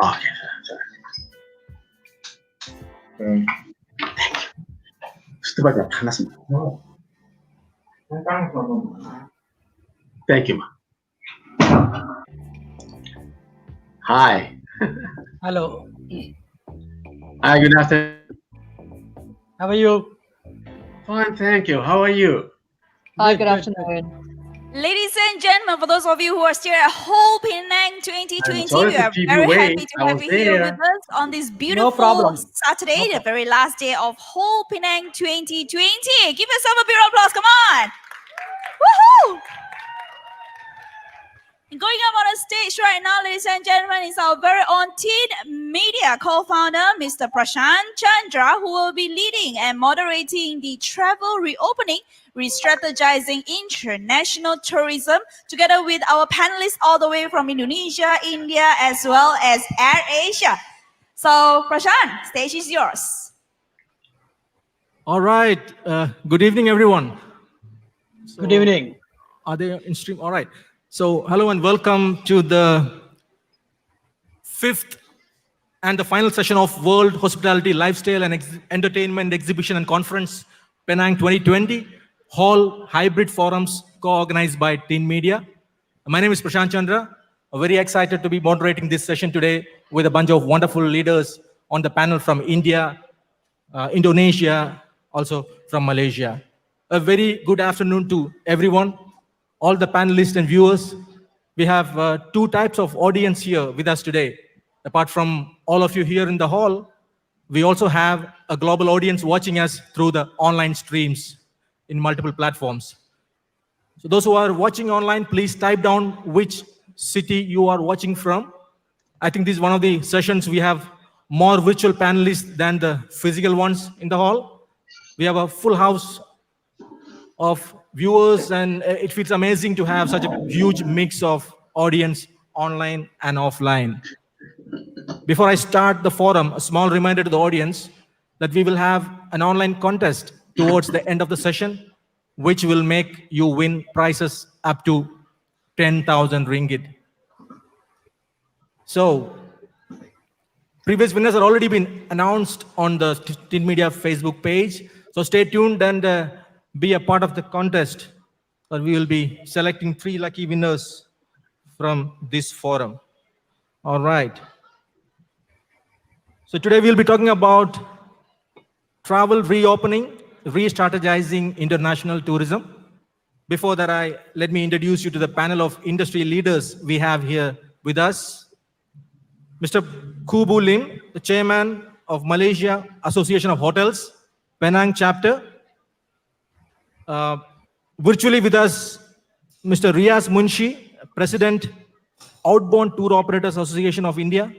Oh, okay. Gusto ba niya? Panas mo. Thank you. Hi. Hello. Hi, good afternoon. How are you? Fine, thank you. How are you? Hi, good afternoon. Ladies and gentlemen, for those of you who are still at WHOLE Penang 2020, we are very happy to have you here with us on this beautiful Saturday, the very last day of WHOLE Penang 2020. Give yourself a big round of applause, come on! Woohoo! Going up on the stage right now, ladies and gentlemen, is our very own Teen Media co-founder, Mr. Presanth Chandra, who will be leading and moderating the travel reopening, Restrategizing international tourism, together with our panelists all the way from Indonesia, India, as well as Airasia. So, Presanth, stage is yours. All right. Good evening, everyone. Good evening. Are they in stream? All right. So, hello and welcome to the 5th and the final session of World Hospitality, Lifestyle and Entertainment Exhibition and Conference, Penang 2020, WHOLE Hybrid Forums co-organized by Teen Media. My name is Presanth Chandra. I'm very excited to be moderating this session today with a bunch of wonderful leaders on the panel from India, Indonesia, also from Malaysia. A very good afternoon to everyone, all the panelists and viewers. We have two types of audience here with us today. Apart from all of you here in the hall, we also have a global audience watching us through the online streams in multiple platforms. So those who are watching online, please type down which city you are watching from. I think this is one of the sessions we have more virtual panelists than the physical ones in the hall. We have a full house of viewers, and it feels amazing to have such a huge mix of audience online and offline. Before I start the forum, a small reminder to the audience that we will have an online contest towards the end of the session, which will make you win prizes up to 10,000 ringgit. So, previous winners have already been announced on the Teen Media Facebook page. So stay tuned and be a part of the contest. We will be selecting 3 lucky winners from this forum. All right. So today we'll be talking about travel reopening, re-strategizing international tourism. Before that, let me introduce you to the panel of industry leaders we have here with us. Mr. Khoo Lim, the chairman of Malaysia Association of Hotels, Penang chapter. Virtually with us, Mr. Riaz Munshi, president, Outbound Tour Operators Association of India.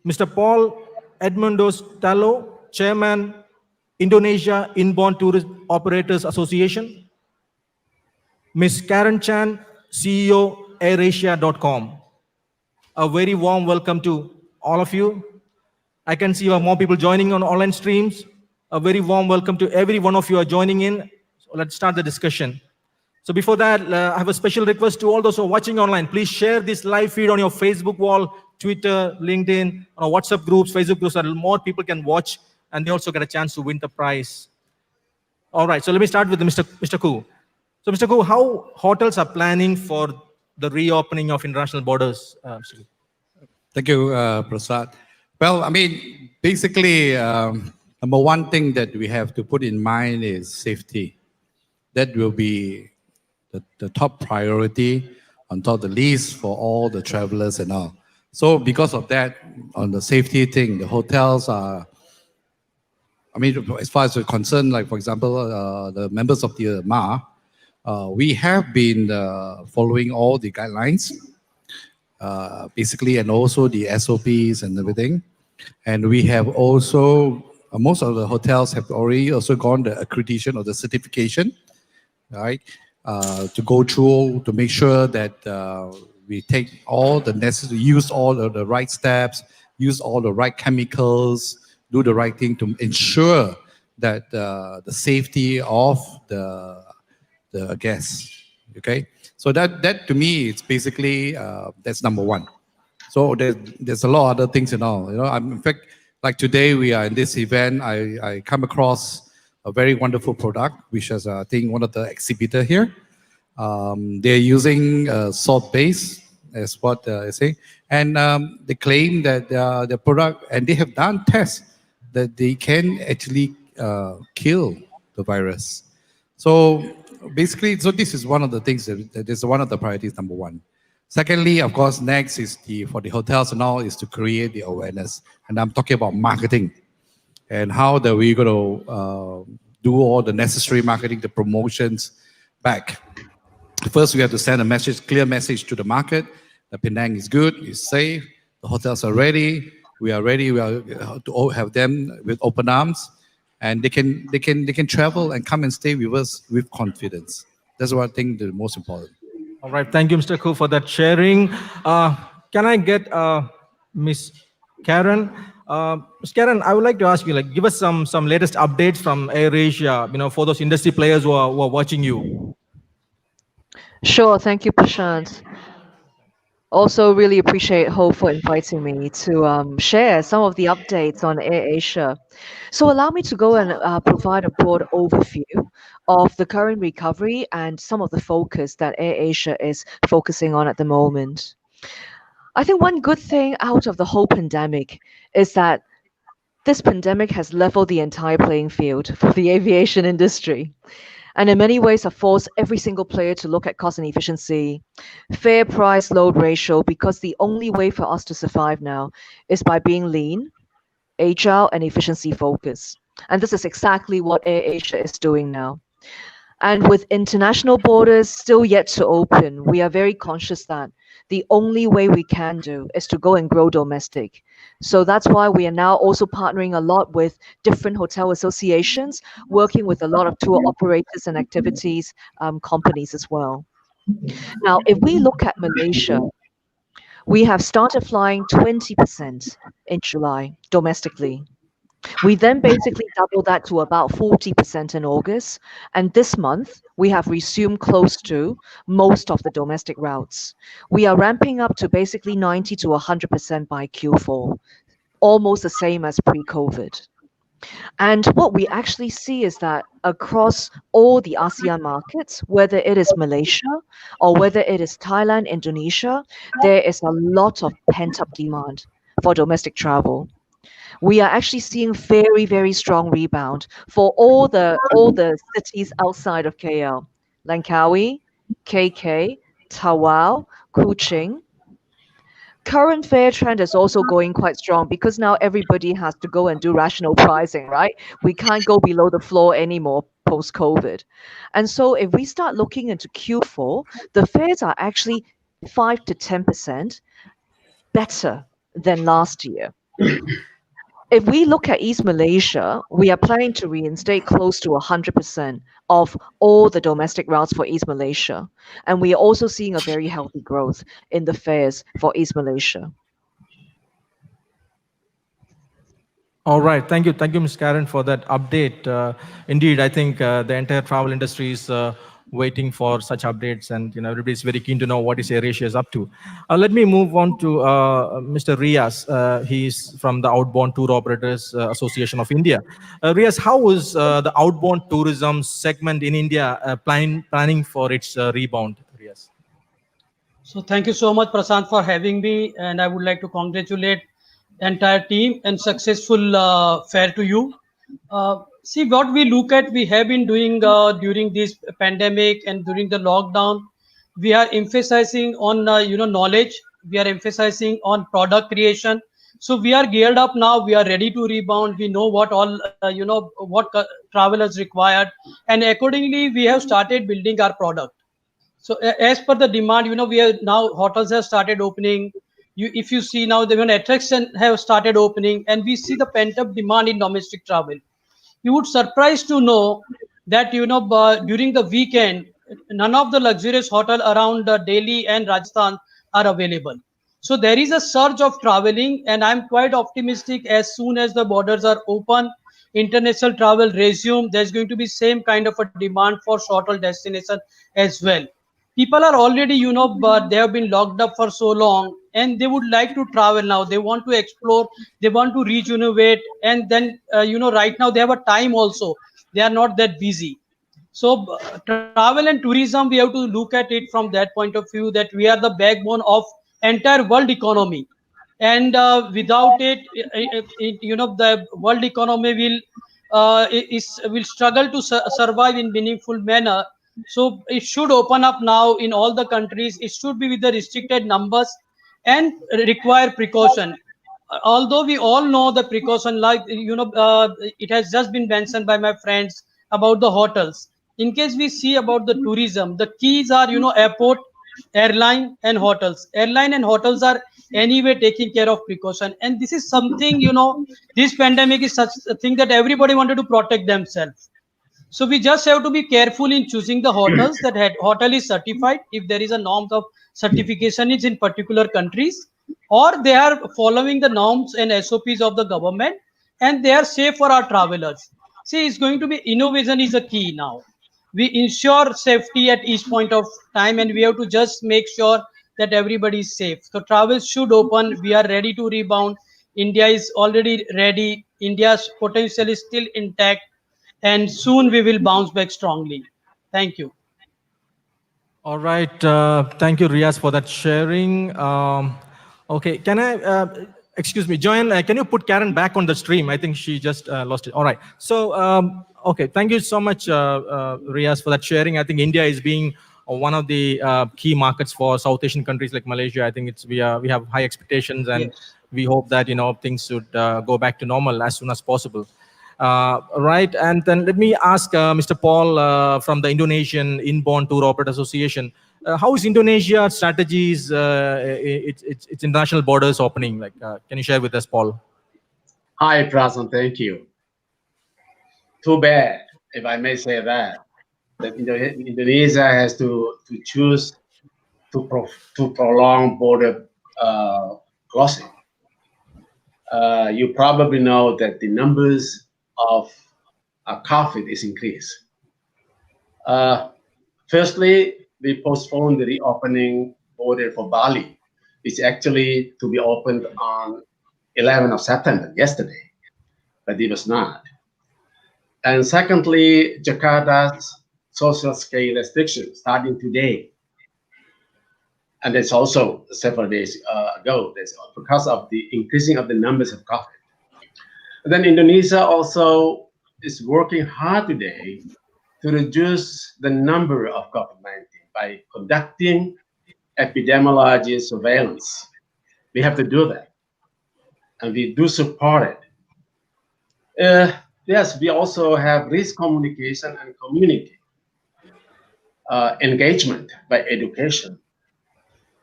Mr. Paul Edmundus Tallo, chairman, Indonesia Inbound Tourist Operators Association. Ms. Karen Chan, CEO, Airasia.com. A very warm welcome to all of you. I can see you have more people joining on online streams. A very warm welcome to every one of you are joining in. So let's start the discussion. So before that, I have a special request to all those who are watching online. Please share this live feed on your Facebook wall, Twitter, LinkedIn, or WhatsApp groups, Facebook groups, so that more people can watch and they also get a chance to win the prize. All right, so let me start with Mr. Khoo. So Mr. Khoo, how hotels are planning for the reopening of international borders? Mr. Khoo? Thank you, Prasad. Well, I mean, basically, number one thing that we have to put in mind is safety. That will be the top priority on top of the list for all the travelers and all. So because of that, on the safety thing, the hotels are, I mean, as far as we're concerned, like for example, the members of the MA, we have been following all the guidelines, basically, and also the SOPs and everything. And we have also, most of the hotels have already also gone the accreditation or the certification, right? To go through to make sure that we take all the necessary, use all of the right steps, use all the right chemicals, do the right thing to ensure that the safety of the guests. Okay, so that to me, it's basically that's number one. So there's a lot of other things and all. You know, in fact, like today we are in this event. I come across a very wonderful product, which is I think one of the exhibitor here. They're using salt base as what I say, and they claim that the product, and they have done tests that they can actually kill the virus. So basically, so this is one of the things that is one of the priorities, number one. Secondly, of course, next is for the hotels and all is to create the awareness. And I'm talking about marketing and how that we're going to do all the necessary marketing, the promotions back. First, we have to send a message, clear message to the market that Penang is good, is safe, the hotels are ready, we are ready, we are to have them with open arms, and they can travel and come and stay with us with confidence. That's what I think the most important. All right, thank you, Mr. Khoo, for that sharing. Can I get Miss Karen? Miss Karen, I would like to ask you, like, give us some latest updates from Airasia, you know, for those industry players who are watching you. Sure, thank you, Presanth. Also, really appreciate Ho for inviting me to share some of the updates on AirAsia. So allow me to go and provide a broad overview of the current recovery and some of the focus that AirAsia is focusing on at the moment. I think one good thing out of the whole pandemic is that this pandemic has leveled the entire playing field for the aviation industry. And in many ways have forced every single player to look at cost and efficiency, fair price load ratio, because the only way for us to survive now is by being lean, agile, and efficiency focused. And this is exactly what AirAsia is doing now. And with international borders still yet to open, we are very conscious that the only way we can do is to go and grow domestic. So that's why we are now also partnering a lot with different hotel associations, working with a lot of tour operators and activities companies as well. Now, if we look at Malaysia, we have started flying 20% in July domestically. We then basically doubled that to about 40% in August. And this month, we have resumed close to most of the domestic routes. We are ramping up to basically 90 to 100% by Q4, almost the same as pre-COVID. And what we actually see is that across all the ASEAN markets, whether it is Malaysia or whether it is Thailand, Indonesia, there is a lot of pent-up demand for domestic travel. We are actually seeing very, very strong rebound for all the cities outside of KL. Langkawi, KK, Tawau, Kuching. Current fare trend is also going quite strong because now everybody has to go and do rational pricing, right? We can't go below the floor anymore post-COVID. And so if we start looking into Q4, the fares are actually 5 to 10% better than last year. If we look at East Malaysia, we are planning to reinstate close to 100% of all the domestic routes for East Malaysia. And we are also seeing a very healthy growth in the fares for East Malaysia. All right, thank you, Ms. Karen, for that update. Indeed, I think the entire travel industry is waiting for such updates, and everybody's very keen to know what is Airasia is up to. Let me move on to Mr. Riaz. He's from the Outbound Tour Operators Association of India. Riaz, how is the outbound tourism segment in India planning for its rebound? Riaz. So thank you so much, Presanth, for having me, and I would like to congratulate the entire team and successful fair to you. See what we look at, we have been doing during this pandemic and during the lockdown. We are emphasizing on knowledge. We are emphasizing on product creation. So we are geared up now. We are ready to rebound. We know what all what travelers required, and accordingly we have started building our product. So as per the demand, we are now hotels have started opening. If you see now, the attraction have started opening, and we see the pent up demand in domestic travel. You would surprised to know that during the weekend, none of the luxurious hotel around Delhi and Rajasthan are available. So there is a surge of traveling, and I'm quite optimistic. As soon as the borders are open, international travel resume, there's going to be same kind of a demand for short haul destination as well. People are already but they have been locked up for so long, and they would like to travel now. They want to explore, they want to rejuvenate, and then right now they have a time also. They are not that busy. So travel and tourism, we have to look at it from that point of view, that we are the backbone of entire world economy. And without it, the world economy will struggle to survive in meaningful manner. So it should open up now in all the countries. It should be with the restricted numbers and require precaution. Although we all know the precaution, like it has just been mentioned by my friends about the hotels. In case we see about the tourism, the keys are airport, airline, and hotels. Airline and hotels are anyway taking care of precaution, and this is something this pandemic is such a thing that everybody wanted to protect themselves. So we just have to be careful in choosing the hotels that hotel is certified, if there is a norms of certification is in particular countries, or they are following the norms and SOPs of the government, and they are safe for our travelers. See, it's going to be innovation is a key now. We ensure safety at each point of time, and we have to just make sure that everybody is safe. So travel should open. We are ready to rebound. India is already ready. India's potential is still intact, and soon we will bounce back strongly. Thank you. All right. Thank you, Riaz, for that sharing. Okay. Can I, excuse me, Joanne, can you put Karen back on the stream? I think she just lost it. All right. So, okay. Thank you so much, Riaz, for that sharing. I think India is being one of the key markets for South Asian countries like Malaysia. I think we have high expectations, and Yes. we hope that things should go back to normal as soon as possible. Right, and then let me ask Mr. Paul from the Indonesian Inbound Tour Operator Association. How is Indonesia strategies its international borders opening? Like, can you share with us, Paul? Hi, Presanth. Thank you. Too bad, if I may say that Indonesia has to choose to prolong border crossing. You probably know that the numbers of COVID is increased. Firstly, we postponed the reopening border for Bali. It's actually to be opened on 11th of September, yesterday, but it was not. And secondly, Jakarta's social scale restrictions starting today. And it's also several days ago. That's because of the increasing of the numbers of COVID. And then Indonesia also is working hard today to reduce the number of COVID-19 by conducting epidemiology surveillance. We have to do that, and we do support it. Yes, we also have risk communication and community engagement by education,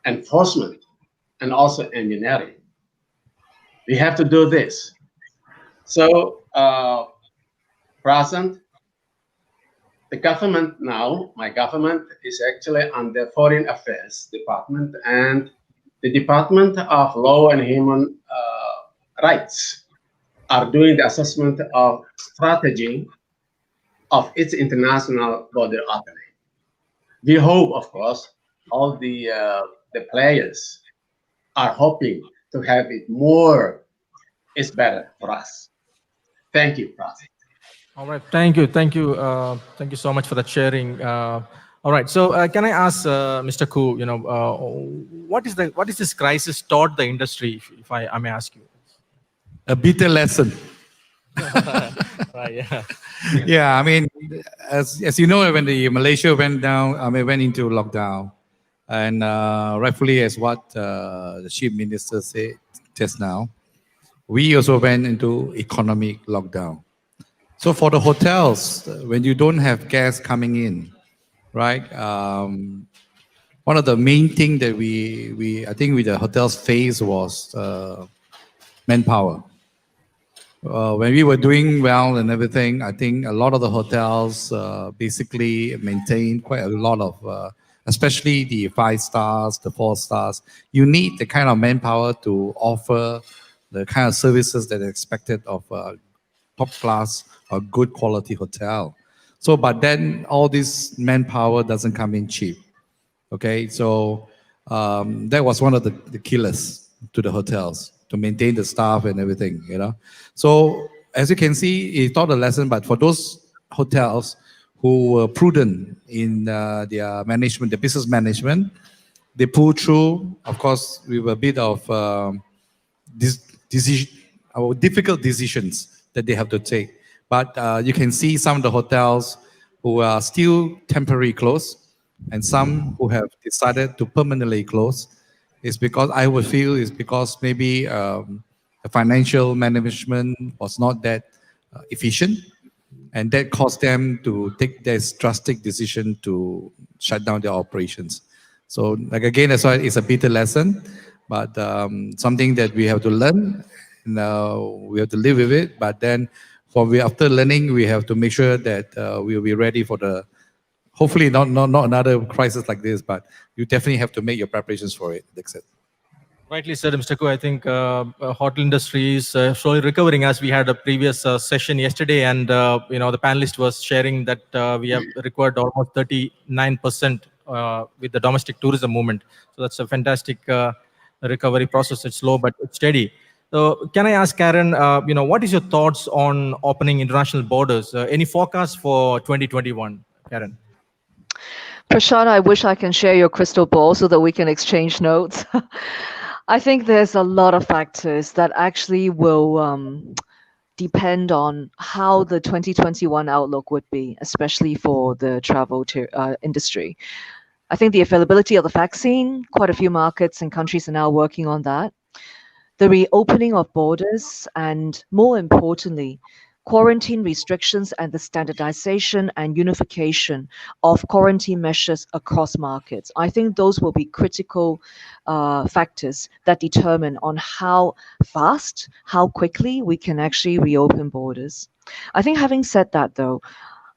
enforcement, and also engineering. We have to do this. So, Presanth, the government now, my government is actually under Foreign Affairs Department and the Department of Law and Human Rights are doing the assessment of strategy of its international border opening. We hope, of course, all the players are hoping to have it more is better for us. Thank you, Pras. All right, thank you, thank you so much for that sharing. All right, so can I ask Mr. Khoo, what is this crisis taught the industry, if I may ask you? A bitter lesson. Right, yeah. Yeah, I mean, as you know, when the Malaysia went down, went into lockdown, and rightfully, as what the chief minister said just now, we also went into economic lockdown. So for the hotels, when you don't have guests coming in, right? One of the main thing that I think with the hotels faced was manpower. When we were doing well and everything, I think a lot of the hotels basically maintained quite a lot of, especially the 5 stars, the 4 stars. You need the kind of manpower to offer the kind of services that are expected of a top class or good quality hotel. So, but then all this manpower doesn't come in cheap. Okay, so that was one of the killers to the hotels to maintain the staff and everything, So as you can see, it taught a lesson. But for those hotels who were prudent in their management, their business management, they pulled through. Of course, with a bit of difficult decisions that they have to take. But you can see some of the hotels who are still temporarily closed, and some who have decided to permanently close. Is because I would feel is because maybe the financial management was not that efficient, and that caused them to take this drastic decision to shut down their operations. So, like again, that's why it's a bitter lesson, but something that we have to learn. And, we have to live with it. But then, after learning, we have to make sure that we'll be ready for the. Hopefully, not another crisis like this, but you definitely have to make your preparations for it. That's it. Rightly said, Mr. Khoo. I think hotel industry is slowly recovering, as we had a previous session yesterday, and the panelist was sharing that we have recovered almost 39% with the domestic tourism movement. So that's a fantastic recovery process. It's slow but it's steady. So can I ask Karen, what is your thoughts on opening international borders? Any forecast for 2021, Karen? Prashant, I wish I can share your crystal ball so that we can exchange notes. I think there's a lot of factors that actually will depend on how the 2021 outlook would be, especially for the travel industry. I think the availability of the vaccine, quite a few markets and countries are now working on that. The reopening of borders, and more importantly, quarantine restrictions and the standardization and unification of quarantine measures across markets. I think those will be critical factors that determine on how fast, how quickly we can actually reopen borders. I think having said that though,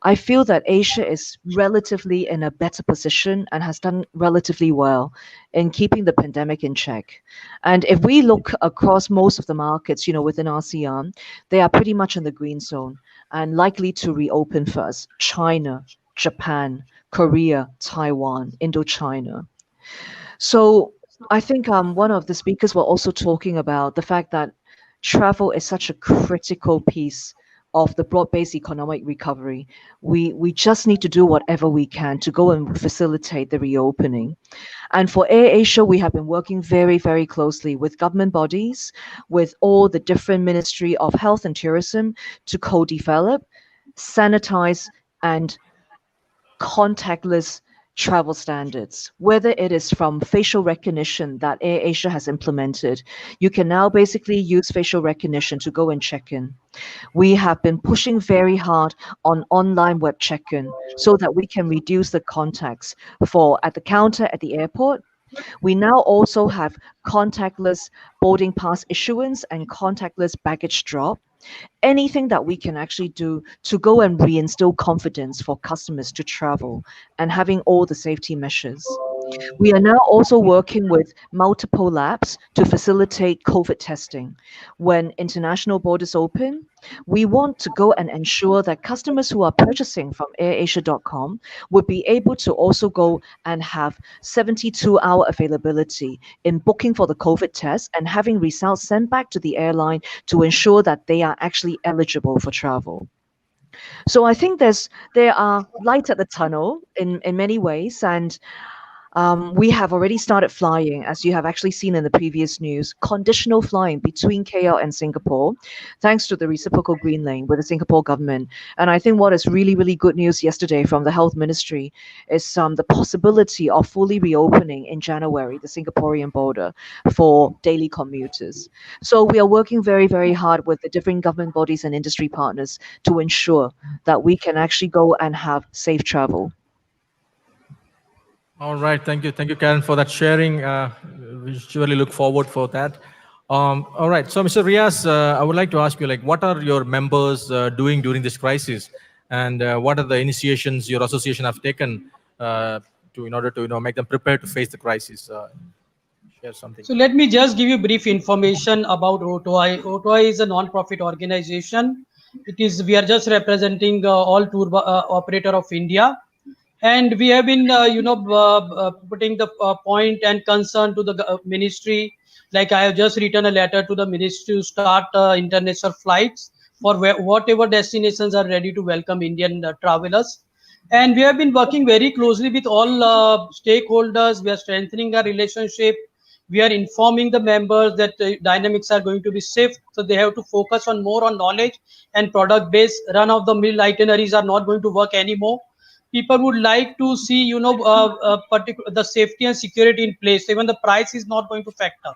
I feel that Asia is relatively in a better position and has done relatively well in keeping the pandemic in check. And if we look across most of the markets, within ASEAN, they are pretty much in the green zone and likely to reopen first. China, Japan, Korea, Taiwan, Indochina. So I think one of the speakers were also talking about the fact that travel is such a critical piece of the broad-based economic recovery. We just need to do whatever we can to go and facilitate the reopening. And for AirAsia, we have been working very, very closely with government bodies, with all the different Ministry of Health and Tourism to co-develop, sanitize, and contactless travel standards, whether it is from facial recognition that AirAsia has implemented. You can now basically use facial recognition to go and check in. We have been pushing very hard on online web check-in so that we can reduce the contacts at the counter at the airport. We now also have contactless boarding pass issuance and contactless baggage drop. Anything that we can actually do to go and reinstill confidence for customers to travel and having all the safety measures. We are now also working with multiple labs to facilitate COVID testing. When international borders open, we want to go and ensure that customers who are purchasing from airasia.com would be able to also go and have 72-hour availability in booking for the COVID test and having results sent back to the airline to ensure that they are actually eligible for travel. So I think there are light at the tunnel in many ways, and we have already started flying, as you have actually seen in the previous news, conditional flying between KL and Singapore, thanks to the reciprocal green lane with the Singapore government. And I think what is really, really good news yesterday from the Health Ministry is the possibility of fully reopening in January the Singaporean border for daily commuters. So we are working very, very hard with the different government bodies and industry partners to ensure that we can actually go and have safe travel. All right, thank you, Karen, for that sharing. We surely look forward for that. All right, so Mr. Riaz, I would like to ask you, like, what are your members doing during this crisis, and what are the initiations your association have taken in order to make them prepared to face the crisis? Share something. So let me just give you brief information about OTOAI. OTOAI is a non-profit organization. We are just representing all tour operator of India. And we have been, putting the point and concern to the ministry. Like I have just written a letter to the ministry to start international flights for whatever destinations are ready to welcome Indian travelers. And we have been working very closely with all stakeholders. We are strengthening our relationship. We are informing the members that dynamics are going to be safe. So they have to focus on more on knowledge and product base. Run-of-the-mill itineraries are not going to work anymore. People would like to see, the safety and security in place. Even the price is not going to factor.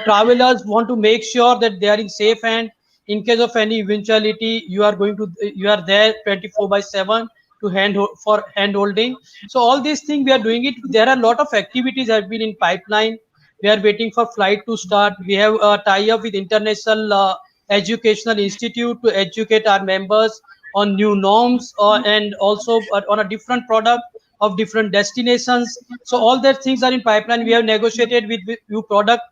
Travelers want to make sure that they are in safe hand. In case of any eventuality, you are there 24/7 to hand holding. So all these things we are doing it. There are a lot of activities have been in pipeline. We are waiting for flight to start. We have a tie-up with International Educational Institute to educate our members on new norms and also on a different product of different destinations. So all that things are in pipeline. We have negotiated with new product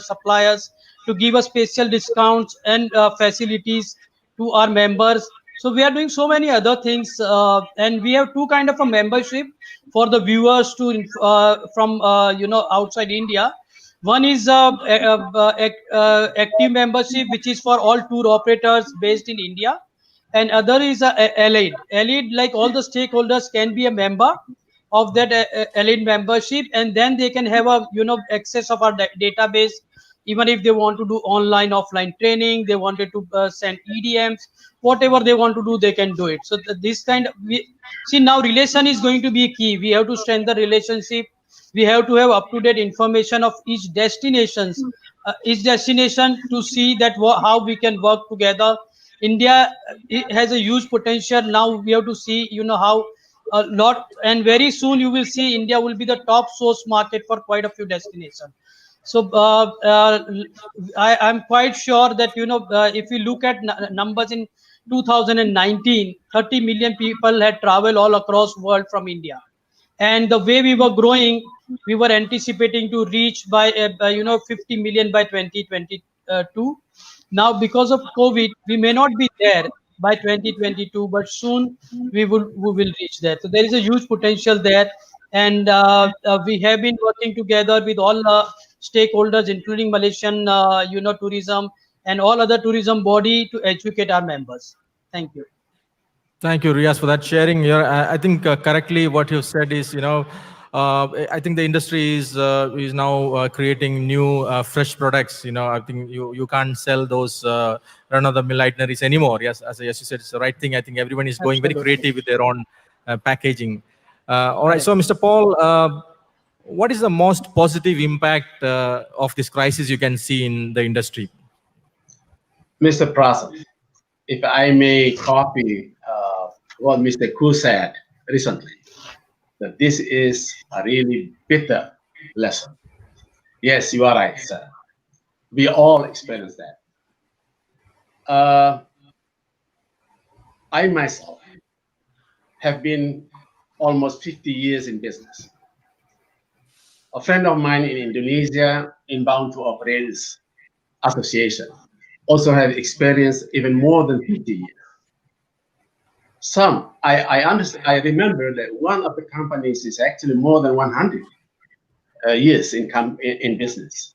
suppliers to give us special discounts and facilities to our members. So we are doing so many other things, and we have two kind of a membership for the viewers from outside India. One is active membership, which is for all tour operators based in India, and other is allied. Allied, like all the stakeholders can be a member of that allied membership, and then they can have a access of our database. Even if they want to do online offline training, they wanted to send EDMs, whatever they want to do, they can do it. So this kind of see, now relation is going to be key. We have to strengthen the relationship. We have to have up-to-date information of each destination to see that how we can work together. India has a huge potential. Now we have to see, how a lot, and very soon you will see India will be the top source market for quite a few destinations. So I'm quite sure that, if you look at numbers in 2019, 30 million people had traveled all across world from India. And the way we were growing, we were anticipating to reach by 50 million by 2022. Now, because of COVID, we may not be there by 2022, but soon we will reach there. So there is a huge potential there, and we have been working together with all stakeholders, including Malaysian, tourism and all other tourism body to educate our members. Thank you. Thank you, Riaz, for that sharing. I think correctly what you said is, I think the industry is now creating new fresh products. I think you can't sell those run-of-the-mill itineraries anymore. Yes, as you said, it's the right thing. I think everyone is going very creative with their own packaging. All right, so Mr. Paul, what is the most positive impact of this crisis you can see in the industry? Mr. Presanth, if I may copy what Mr. Khoo said recently, that this is a really bitter lesson. Yes, you are right, sir. We all experience that. I myself have been almost 50 years in business. A friend of mine in Indonesia, inbound to operators association, also have experience even more than 50 years. Some, I remember that one of the companies is actually more than 100 years in business.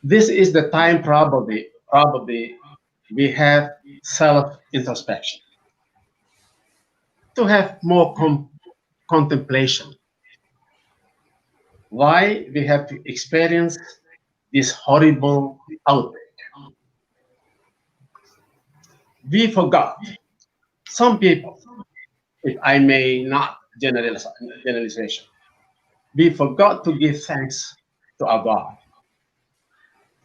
This is the time probably we have self-introspection, to have more contemplation. Why we have to experience this horrible outbreak. We forgot, some people, if I may not generalization, we forgot to give thanks to our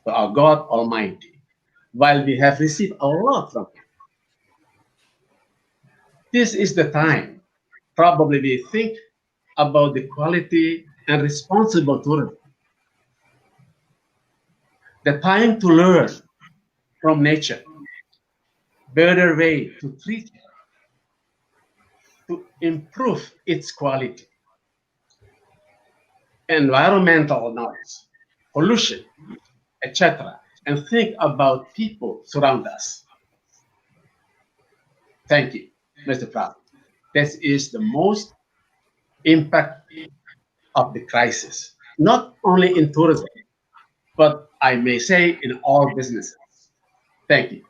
God Almighty, while we have received a lot from Him. This is the time, probably we think about the quality and responsible tourism. The time to learn from nature, better way to treat it, to improve its quality. Environmental knowledge, pollution, etc., and think about people surround us. Thank you, Mr. Pratt. This is the most impact of the crisis, not only in tourism, but I may say in all businesses. Thank you.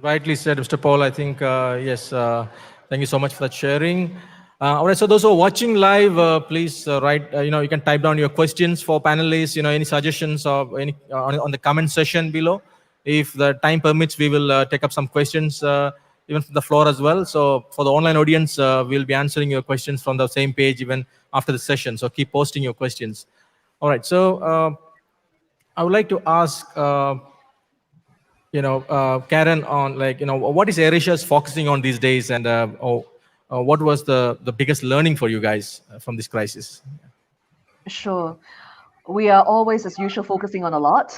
Rightly said, Mr. Paul. I think, yes, thank you so much for that sharing. All right, so those who are watching live, please write, you can type down your questions for panelists, any suggestions or any on the comment section below. If the time permits, we will take up some questions even from the floor as well. So for the online audience, we'll be answering your questions from the same page even after the session. So keep posting your questions. All right, so I would like to ask, Karen, on what is Airasia focusing on these days, and what was the biggest learning for you guys from this crisis? Sure. We are always, as usual, focusing on a lot,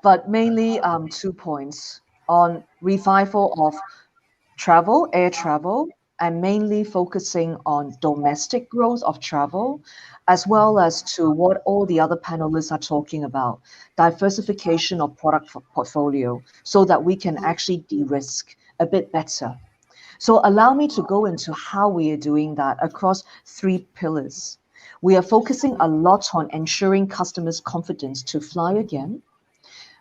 but mainly 2 points on revival of travel, air travel, and mainly focusing on domestic growth of travel, as well as to what all the other panelists are talking about, diversification of product portfolio, so that we can actually de-risk a bit better. So allow me to go into how we are doing that across 3 pillars. We are focusing a lot on ensuring customers' confidence to fly again.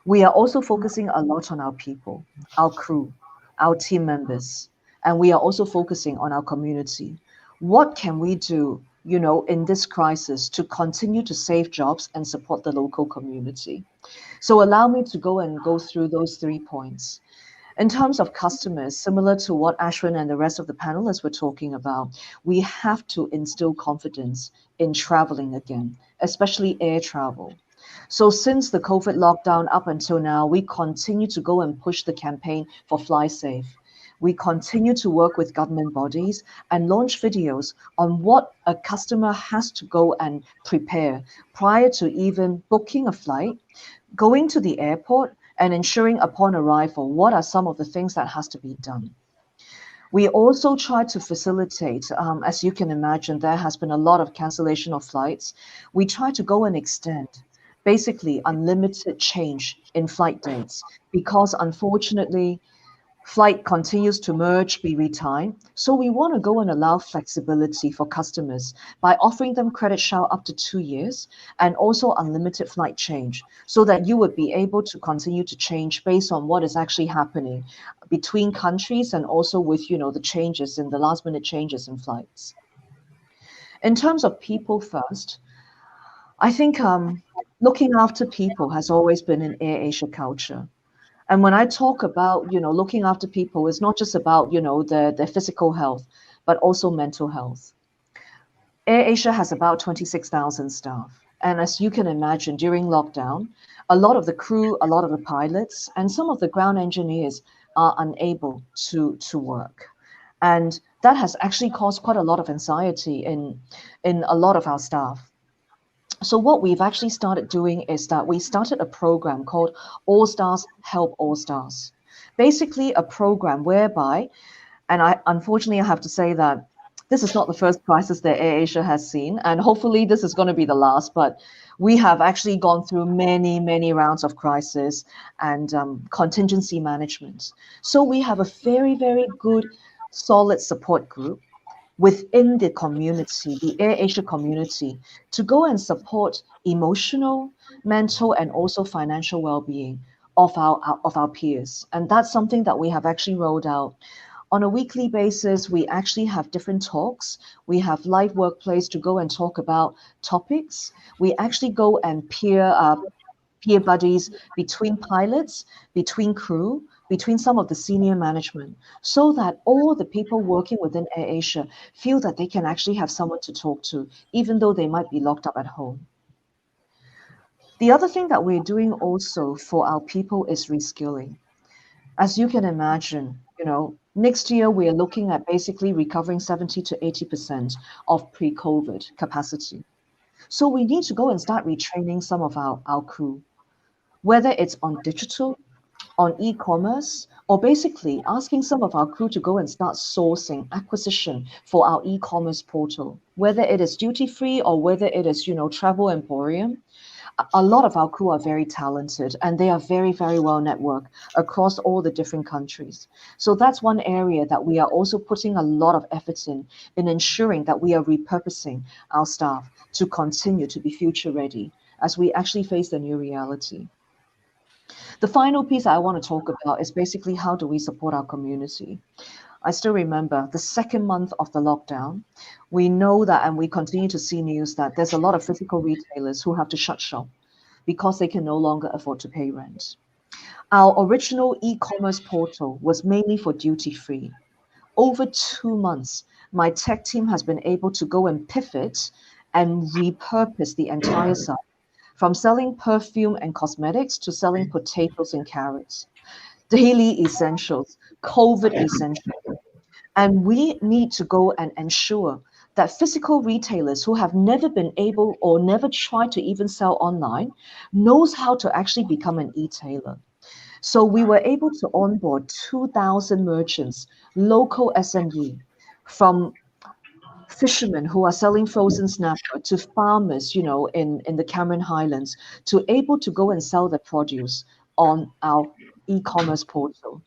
We are also focusing a lot on our people, our crew, our team members, and we are also focusing on our community. What can we do, in this crisis to continue to save jobs and support the local community? So allow me to go through those 3 points. In terms of customers, similar to what Ashwin and the rest of the panelists were talking about, we have to instill confidence in traveling again, especially air travel. So since the COVID lockdown up until now, we continue to go and push the campaign for Fly Safe. We continue to work with government bodies and launch videos on what a customer has to go and prepare prior to even booking a flight, going to the airport, and ensuring upon arrival, what are some of the things that has to be done. We also try to facilitate, as you can imagine, there has been a lot of cancellation of flights. We try to go and extend basically unlimited change in flight dates, because unfortunately, flight continues to merge, be retimed. So we want to go and allow flexibility for customers by offering them credit share up to 2 years and also unlimited flight change, so that you would be able to continue to change based on what is actually happening between countries and also with, the changes in the last minute changes in flights. In terms of people first, I think looking after people has always been an AirAsia culture. And when I talk about, looking after people, it's not just about, their physical health, but also mental health. AirAsia has about 26,000 staff. And as you can imagine, during lockdown, a lot of the crew, a lot of the pilots, and some of the ground engineers are unable to work. And that has actually caused quite a lot of anxiety in a lot of our staff. So what we've actually started doing is that we started a program called All Stars Help All Stars. Basically a program whereby, and unfortunately I have to say that this is not the first crisis that AirAsia has seen, and hopefully this is going to be the last, but we have actually gone through many, many rounds of crisis and contingency management. So we have a very, very good, solid support group within the community, the AirAsia community, to go and support emotional, mental, and also financial well-being of our peers. And that's something that we have actually rolled out. On a weekly basis, we actually have different talks. We have live workplace to go and talk about topics. We actually go and peer buddies between pilots, between crew, between some of the senior management, so that all the people working within AirAsia feel that they can actually have someone to talk to, even though they might be locked up at home. The other thing that we're doing also for our people is reskilling. As you can imagine, next year we are looking at basically recovering 70 to 80% of pre-COVID capacity. So we need to go and start retraining some of our crew, whether it's on digital, on e-commerce, or basically asking some of our crew to go and start sourcing acquisition for our e-commerce portal, whether it is duty-free or whether it is, travel emporium. A lot of our crew are very talented and they are very, very well networked across all the different countries. So that's one area that we are also putting a lot of effort in ensuring that we are repurposing our staff to continue to be future ready as we actually face the new reality. The final piece I want to talk about is basically how do we support our community. I still remember the second month of the lockdown. We know that, and we continue to see news that there's a lot of physical retailers who have to shut shop because they can no longer afford to pay rent. Our original e-commerce portal was mainly for duty free. Over 2 months, my tech team has been able to go and pivot and repurpose the entire site, from selling perfume and cosmetics to selling potatoes and carrots. Daily essentials, COVID essentials. And we need to go and ensure that physical retailers who have never been able or never tried to even sell online knows how to actually become an e-tailer. So we were able to onboard 2,000 merchants, local SME, from fishermen who are selling frozen snapper to farmers, in the Cameron Highlands, to able to go and sell their produce on our e-commerce portal.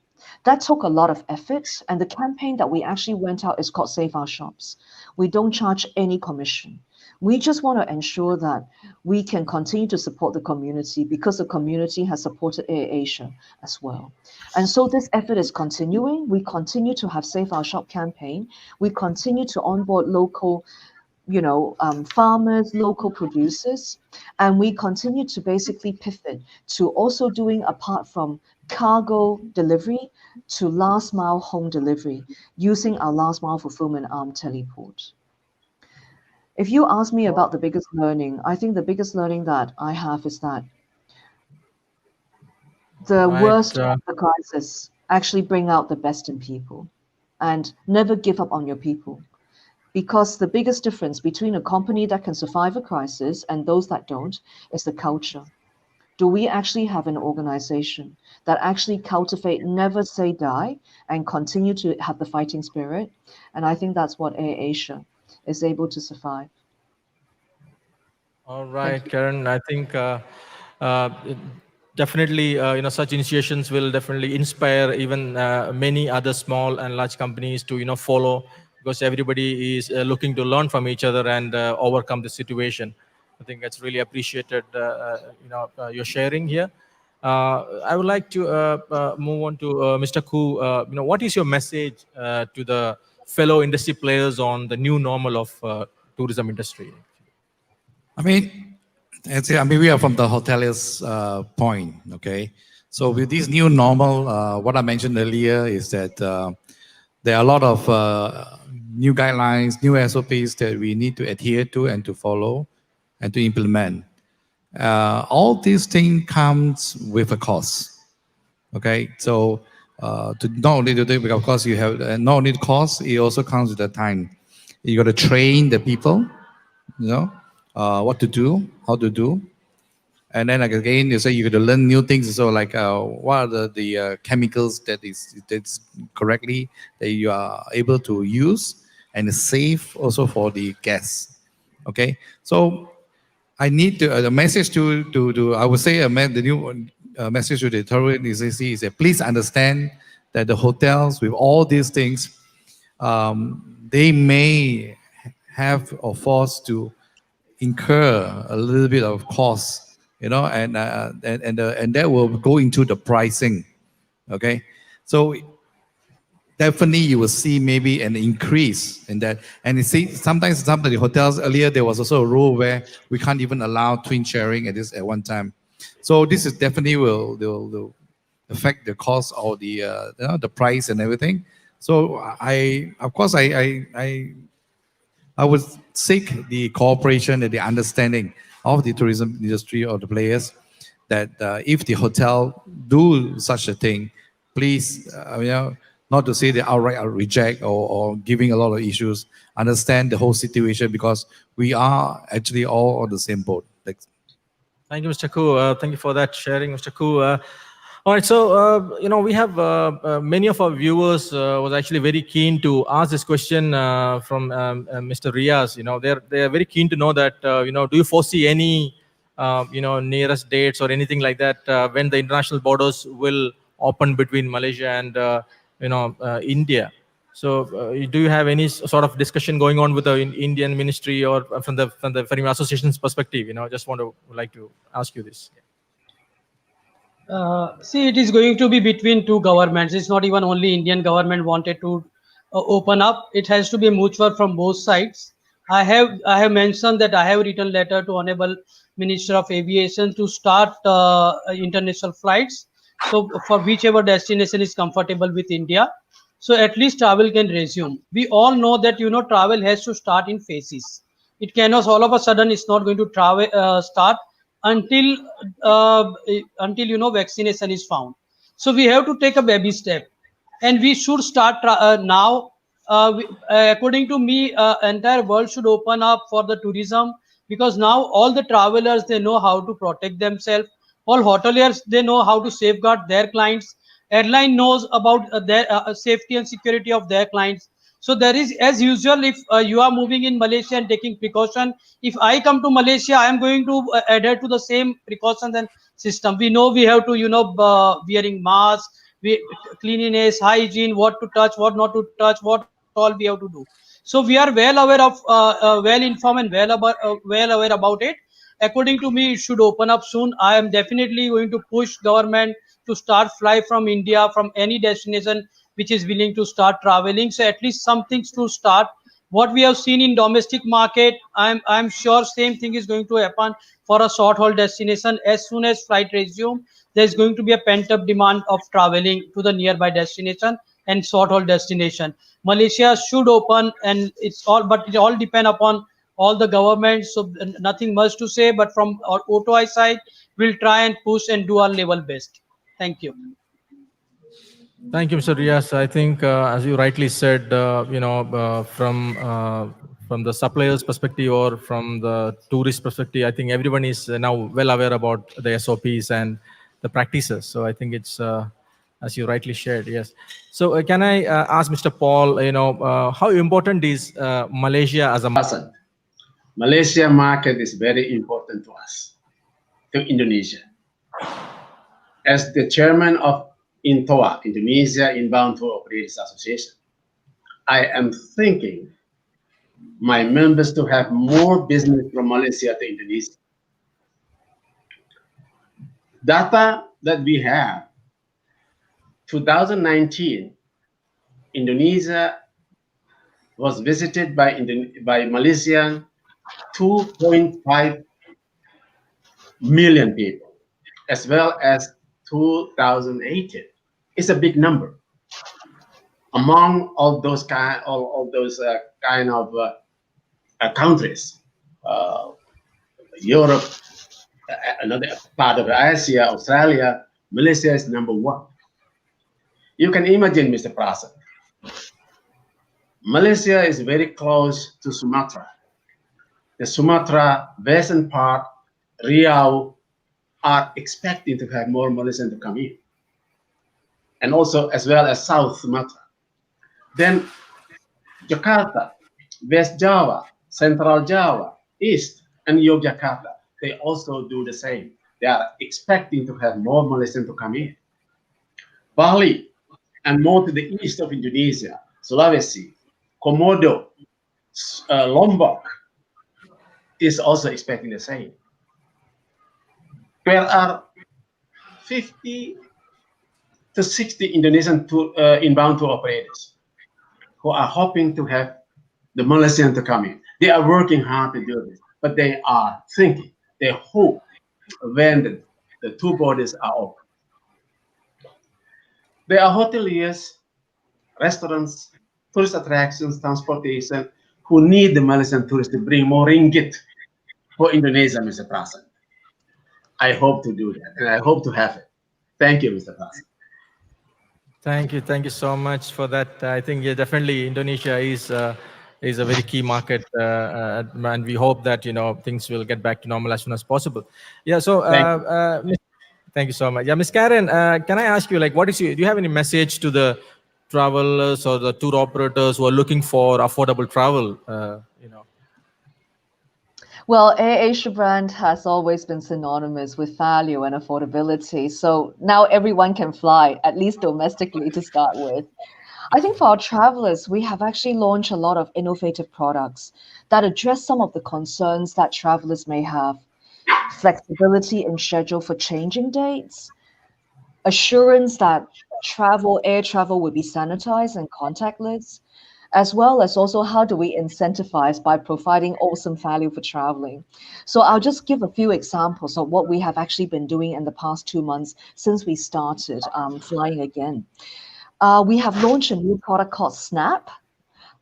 That took a lot of effort, and the campaign that we actually went out is called Save Our Shops. We don't charge any commission. We just want to ensure that we can continue to support the community because the community has supported AirAsia as well. And so this effort is continuing. We continue to have Save Our Shop campaign. We continue to onboard local farmers, local producers, and we continue to basically pivot to also doing, apart from cargo delivery, to last mile home delivery using our last mile fulfillment arm, Teleport. If you ask me about the biggest learning, I think the biggest learning that I have is that the worst of the crisis actually bring out the best in people, and never give up on your people. Because the biggest difference between a company that can survive a crisis and those that don't is the culture. Do we actually have an organization that actually cultivate never say die and continue to have the fighting spirit? And I think that's what AirAsia is able to survive. All right, Karen, I think definitely, such initiations will definitely inspire even many other small and large companies to, follow, because everybody is looking to learn from each other and overcome the situation. I think that's really appreciated, your sharing here. I would like to move on to Mr. Khoo. What is your message to the fellow industry players on the new normal of tourism industry? we are from the hoteliers' point, okay? So with this new normal, what I mentioned earlier is that there are a lot of new guidelines, new SOPs that we need to adhere to and to follow and to implement. All these things comes with a cost, okay? So to not only to do it, of course, you have not only the cost, it also comes with the time. You got to train the people, what to do, how to do. And then again, you say you got to learn new things. So like what are the chemicals that's correctly that you are able to use. and it's safe also for the guests. Okay, so I need to the message to I would say the new message to the tourist agency is that please understand that the hotels with all these things, they may have or forced to incur a little bit of cost, and that will go into the pricing. Okay, so definitely you will see maybe an increase in that. And you see, sometimes some of the hotels earlier, there was also a rule where we can't even allow twin sharing at one time. So this is definitely will affect the cost or the price and everything. So of course, I would seek the cooperation and the understanding of the tourism industry or the players that if the hotel do such a thing, please, not to say they outright reject or giving a lot of issues, understand the whole situation because we are actually all on the same boat. Thanks. Thank you, Mr. Khoo. Thank you for that sharing, Mr. Khoo. All right, so we have many of our viewers was actually very keen to ask this question from Mr. Riaz. They're very keen to know that do you foresee any nearest dates or anything like that when the international borders will open between Malaysia and India? So do you have any sort of discussion going on with the Indian ministry or from the Ferry Association's perspective? Just would like to ask you this. See, it is going to be between two governments. It's not even only Indian government wanted to open up. It has to be mutual from both sides. I have mentioned that I have written letter to Honorable Minister of Aviation to start international flights. So for whichever destination is comfortable with India, so at least travel can resume. We all know that travel has to start in phases. It cannot all of a sudden. It's not going to start until vaccination is found. So we have to take a baby step, and we should start now. According to me, entire world should open up for the tourism, because now all the travelers, they know how to protect themselves. All hoteliers, they know how to safeguard their clients. Airline knows about their safety and security of their clients. So there is, as usual, if you are moving in Malaysia and taking precaution, if I come to Malaysia, I am going to adhere to the same precautions and system. We know we have to, wearing masks, cleanliness, hygiene, what to touch, what not to touch, what all we have to do. So we are well aware of, well informed and well aware about it. According to me, it should open up soon. I am definitely going to push government to start fly from India, from any destination which is willing to start traveling. So at least some things to start. What we have seen in domestic market, I'm sure same thing is going to happen for a short haul destination. As soon as flight resume, there's going to be a pent up demand of traveling to the nearby destination and short haul destination. Malaysia should open, and but it all depend upon all the governments. So nothing much to say, but from our OTOAI side, we'll try and push and do our level best. Thank you. Thank you, Mr. Riaz. I think, as you rightly said, from the supplier's perspective or from the tourist perspective, I think everyone is now well aware about the SOPs and the practices. So I think it's, as you rightly shared, yes. So can I ask Mr. Paul, how important is Malaysia as a market? Malaysia market is very important to us, to Indonesia. As the chairman of IINTOA, Indonesia Inbound Tour Operators Association, I am thinking my members to have more business from Malaysia to Indonesia. Data that we have, 2019, Indonesia was visited by Malaysian 2.5 million people, as well as 2018. It's a big number among all those kind of countries. Europe, another part of Asia, Australia, Malaysia is number one. You can imagine, Mr. Presanth, Malaysia is very close to Sumatra. The Sumatra western part, Riau, are expecting to have more Malaysians to come in, and also as well as South Sumatra. Then Jakarta, West Java, Central Java, East, and Yogyakarta, they also do the same. They are expecting to have more Malaysians to come in. Bali and more to the east of Indonesia, Sulawesi, Komodo, Lombok is also expecting the same. There are 50 to 60 Indonesian inbound tour operators who are hoping to have the Malaysian to come in. They are working hard to do this, but they are thinking, they hope when the two borders are open. There are hoteliers, restaurants, tourist attractions, transportation who need the Malaysian tourists to bring more ringgit for Indonesia, Mr. President. I hope to do that, and I hope to have it. Thank you, Mr. President. Thank you so much for that. I think definitely Indonesia is a very key market, and we hope that things will get back to normal as soon as possible. Yeah. So thank you so much. Yeah, Miss Karen, can I ask you, like, do you have any message to the travelers or the tour operators who are looking for affordable travel? Well, AirAsia brand has always been synonymous with value and affordability. So now everyone can fly, at least domestically to start with. I think for our travelers, we have actually launched a lot of innovative products that address some of the concerns that travelers may have. Flexibility in schedule for changing dates, assurance that air travel will be sanitized and contactless, as well as also how do we incentivize by providing awesome value for traveling. So I'll just give a few examples of what we have actually been doing in the past 2 months since we started flying again. We have launched a new product called Snap.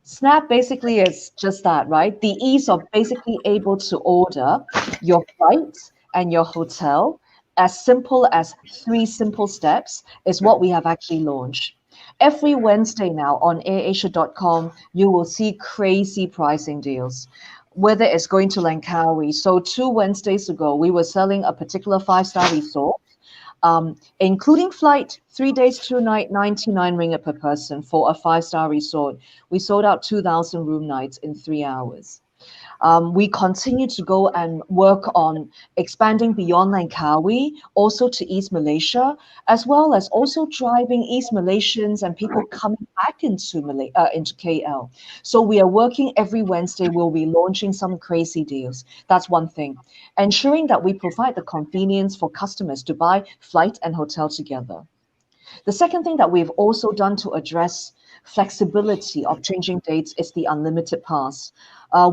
Snap basically is just that, right? The ease of basically able to order your flight and your hotel as simple as 3 simple steps is what we have actually launched. Every Wednesday now on airasia.com, you will see crazy pricing deals, whether it's going to Langkawi. So 2 Wednesdays ago, we were selling a particular 5-star resort, including flight, 3 days, 2 nights, 99 ringgit per person for a 5-star resort. We sold out 2,000 room nights in 3 hours. We continue to go and work on expanding beyond Langkawi, also to East Malaysia, as well as also driving East Malaysians and people coming back into KL. So we are working every Wednesday. We'll be launching some crazy deals. That's one thing. Ensuring that we provide the convenience for customers to buy flight and hotel together. The second thing that we've also done to address flexibility of changing dates is the unlimited pass.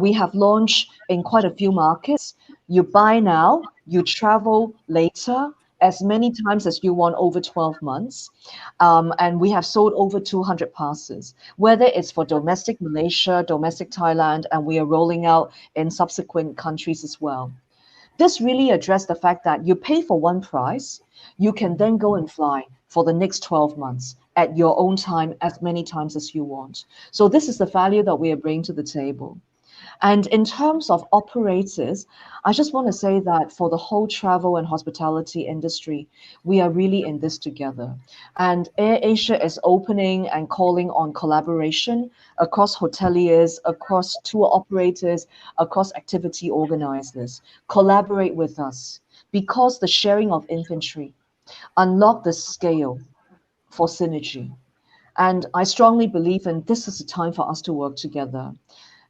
We have launched in quite a few markets. You buy now, you travel later, as many times as you want over 12 months. And we have sold over 200 passes, whether it's for domestic Malaysia, domestic Thailand, and we are rolling out in subsequent countries as well. This really addressed the fact that you pay for one price, you can then go and fly for the next 12 months at your own time, as many times as you want. So this is the value that we are bringing to the table. And in terms of operators, I just want to say that for the whole travel and hospitality industry, we are really in this together. And AirAsia is opening and calling on collaboration across hoteliers, across tour operators, across activity organizers. Collaborate with us, because the sharing of inventory unlock the scale for synergy. And I strongly believe in this is a time for us to work together.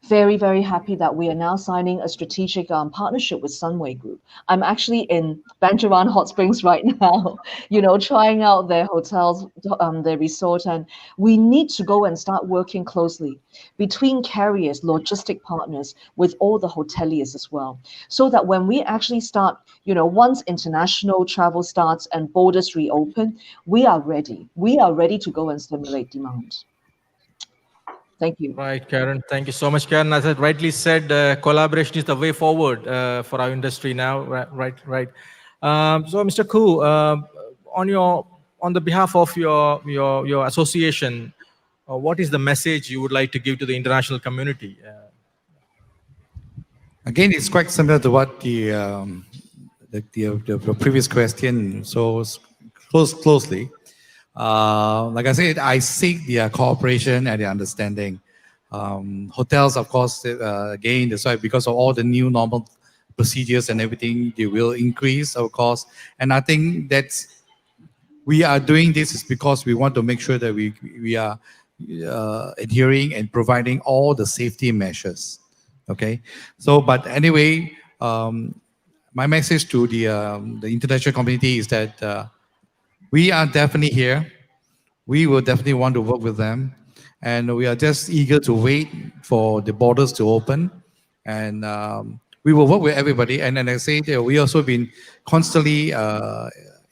Very, very happy that we are now signing a strategic partnership with Sunway Group. I'm actually in Banjaran Hot Springs right now, trying out their hotels, their resort, and we need to go and start working closely between carriers, logistic partners, with all the hoteliers as well, so that when we actually start, once international travel starts and borders reopen, we are ready. We are ready to go and stimulate demand. Thank you. Right, Karen. Thank you so much, Karen. As I rightly said, collaboration is the way forward for our industry now. Right. So, Mr. Khoo, on the behalf of your association, what is the message you would like to give to the international community? Again, it's quite similar to what the previous question so closely. Like I said, I seek their cooperation and their understanding. Hotels, of course, again, that's why because of all the new normal procedures and everything, they will increase our cost. And I think we are doing this is because we want to make sure that we are adhering and providing all the safety measures. Okay, so but anyway, my message to the international community is that we are definitely here. We will definitely want to work with them, and we are just eager to wait for the borders to open, and we will work with everybody. And then I say that we also been constantly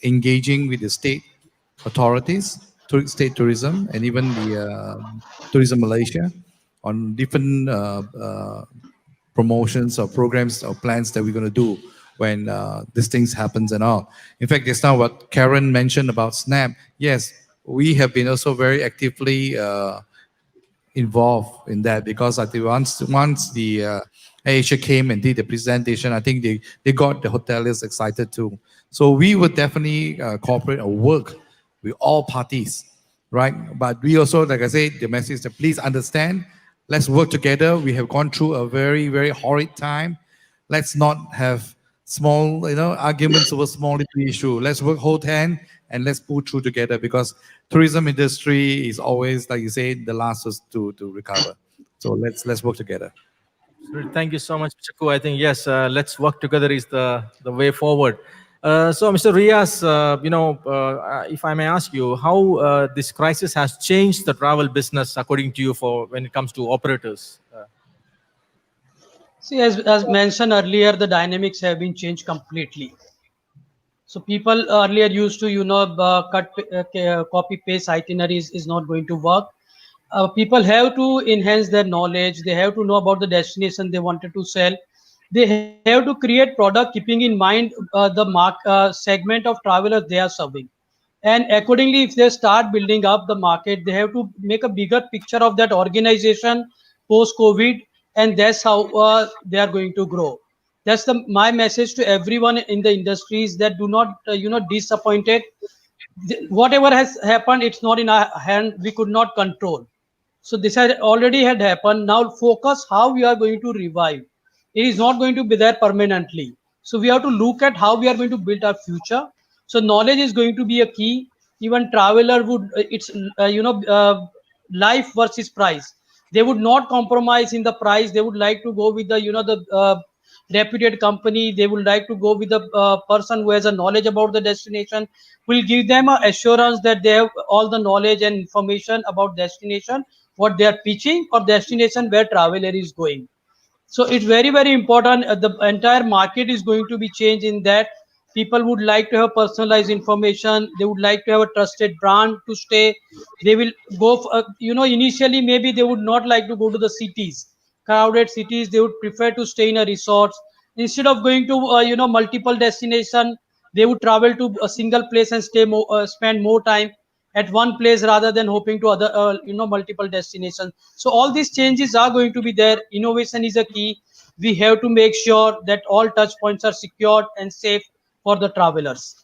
engaging with the state authorities, state tourism, and even the tourism Malaysia on different promotions or programs or plans that we're going to do when these things happens and all. In fact, just now what Karen mentioned about SNAP, yes, we have been also very actively involved in that, because I think once the Asia came and did the presentation, I think they got the hoteliers excited too. So we would definitely cooperate or work with all parties, right? But we also, like I said, the message is that please understand, let's work together. We have gone through a very, very horrid time. Let's not have small, arguments over small issue. Let's work hold hand and let's pull through together, because tourism industry is always, like you say, the last to recover. So let's work together. Thank you so much, Mr. Khoo. I think, yes, let's work together is the way forward. So, Mr. Riaz, if I may ask you, how this crisis has changed the travel business, according to you, for when it comes to operators? See, as mentioned earlier, the dynamics have been changed completely. So people earlier used to, copy paste itineraries is not going to work. People have to enhance their knowledge. They have to know about the destination they wanted to sell. They have to create product keeping in mind the segment of travelers they are serving. And accordingly, if they start building up the market, they have to make a bigger picture of that organization post-COVID, and that's how they are going to grow. That's my message to everyone in the industries, that do not disappointed. Whatever has happened, it's not in our hand. We could not control. So this had already had happened. Now focus how we are going to revive. It is not going to be there permanently. So we have to look at how we are going to build our future. So knowledge is going to be a key. Even traveler would, it's life versus price. They would not compromise in the price. They would like to go with the reputed company. They would like to go with the person who has a knowledge about the destination. Will give them a assurance that they have all the knowledge and information about destination, what they are pitching, or destination where traveler is going. So it's very, very important. The entire market is going to be changed in that people would like to have personalized information. They would like to have a trusted brand to stay. They will go for, initially maybe they would not like to go to the cities, crowded cities. They would prefer to stay in a resort instead of going to multiple destination. They would travel to a single place and spend more time at one place rather than hoping to other multiple destinations. So all these changes are going to be there. Innovation is a key. We have to make sure that all touch points are secured and safe for the travelers.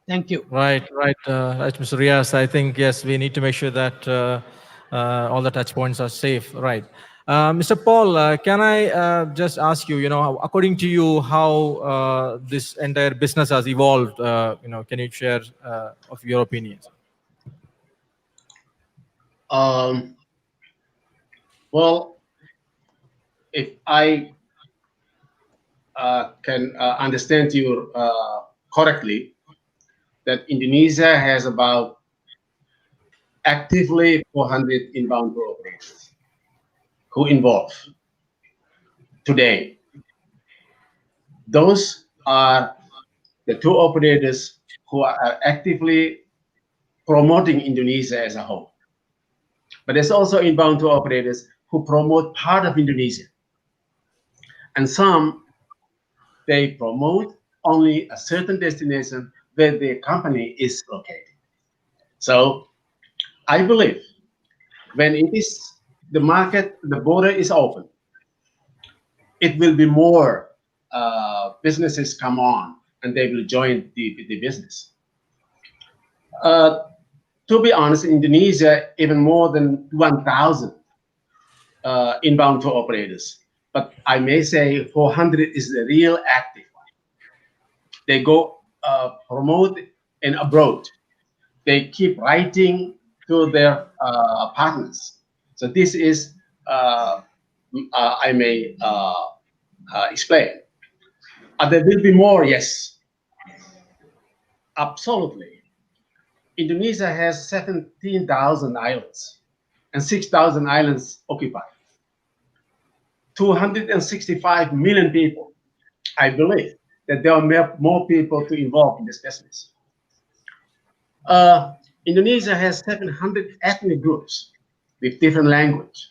Thank you. Right, Mr. Riaz. I think, yes, we need to make sure that all the touch points are safe. Right. Mr. Paul, can I just ask you, according to you, how this entire business has evolved? Can you share of your opinions? Well, if I can understand you correctly, that Indonesia has about actively 400 inbound tour operators who involved today. Those are the tour operators who are actively promoting Indonesia as a whole. But there's also inbound tour operators who promote part of Indonesia. And some, they promote only a certain destination where the company is located. So I believe when it is the market, the border is open, it will be more businesses come on and they will join the business. To be honest, in Indonesia, even more than 1,000 inbound tour operators. But I may say 400 is the real active one. They go promote and abroad. They keep writing to their partners. So this is, I may explain. There will be more, yes. Absolutely. Indonesia has 17,000 islands and 6,000 islands occupied. 265 million people. I believe that there are more people to involve in this business. Indonesia has 700 ethnic groups with different language,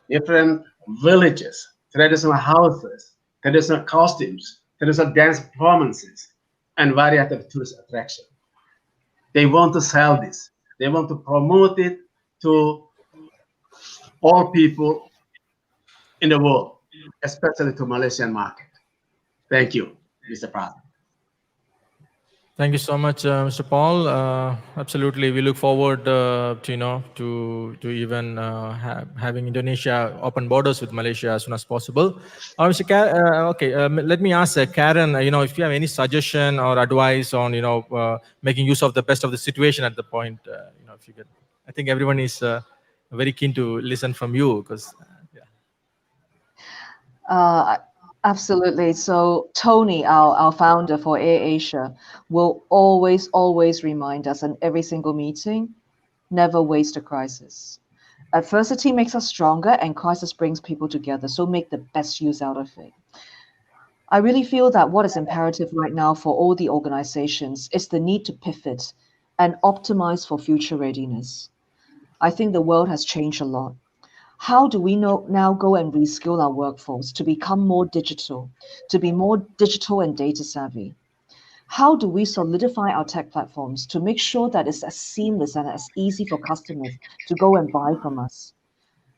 different villages, traditional houses, traditional costumes, traditional dance performances, and variety of tourist attraction. They want to sell this. They want to promote it to all people in the world, especially to Malaysian market. Thank you, Mr. President. Thank you so much, Mr. Paul. Absolutely, we look forward to even having Indonesia open borders with Malaysia as soon as possible. Let me ask Karen. If you have any suggestion or advice on making use of the best of the situation at the point, if you could. I think everyone is very keen to listen from you because. Absolutely. So Tony, our founder for AirAsia, will always remind us in every single meeting, never waste a crisis. Adversity makes us stronger and crisis brings people together. So make the best use out of it. I really feel that what is imperative right now for all the organizations is the need to pivot and optimize for future readiness. I think the world has changed a lot. How do we now go and reskill our workforce to become more digital, to be more digital and data savvy? How do we solidify our tech platforms to make sure that it's as seamless and as easy for customers to go and buy from us?